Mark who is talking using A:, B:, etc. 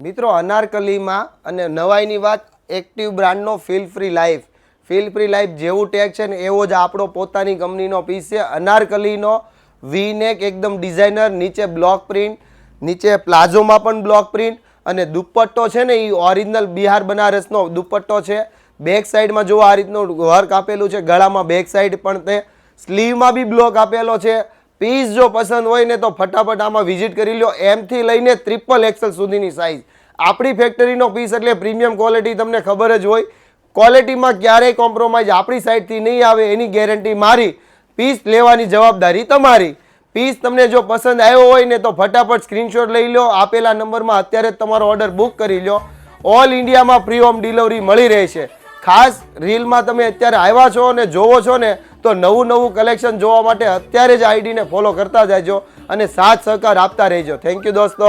A: મિત્રો અનારકલીમાં અને નવાઈની વાત એક્ટિવ બ્રાન્ડનો ફીલ ફ્રી લાઈફ જેવું ટેગ છે ને એવો જ આપણો પોતાની કંપનીનો પીસ છે. અનારકલીનો વી-નેક એકદમ ડિઝાઇનર, નીચે બ્લોક પ્રિન્ટ, નીચે પ્લાઝોમાં પણ બ્લોક પ્રિન્ટ અને દુપટ્ટો છે ને એ ઓરિજિનલ બિહાર બનારસનો દુપટ્ટો છે. બેક સાઈડમાં જો આ રીતનું વર્ક આપેલું છે, ગળામાં બેક સાઈડ પણ તે સ્લીવમાં બી બ્લોક આપેલો છે. પીસ જો પસંદ હોય ને તો ફટાફટ આમાં વિઝિટ કરી લો. M થી લઈને XXL સુધીની સાઇઝ. આપણી ફેક્ટરીનો પીસ એટલે પ્રીમિયમ ક્વોલિટી, તમને ખબર જ હોય. ક્વોલિટીમાં ક્યારેય કોમ્પ્રોમાઇઝ આપણી સાઈડથી નહીં આવે એની ગેરંટી મારી. પીસ લેવાની જવાબદારી તમારી. પીસ તમને જો પસંદ આવ્યો હોય ને તો ફટાફટ સ્ક્રીનશોટ લઈ લો. આપેલા નંબરમાં અત્યારે જ તમારો ઓર્ડર બુક કરી લો. ઓલ ઇન્ડિયામાં ફ્રી હોમ ડિલિવરી મળી રહે છે. ખાસ રીલમાં તમે અત્યારે આવ્યા છો અને જોવો છો ને તો નવું કલેક્શન જોવા માટે અત્યારે જ આઈડીને ફોલો કરતા જાજો અને સાથ સહકાર આપતા રહેજો. થેન્ક યુ દોસ્તો.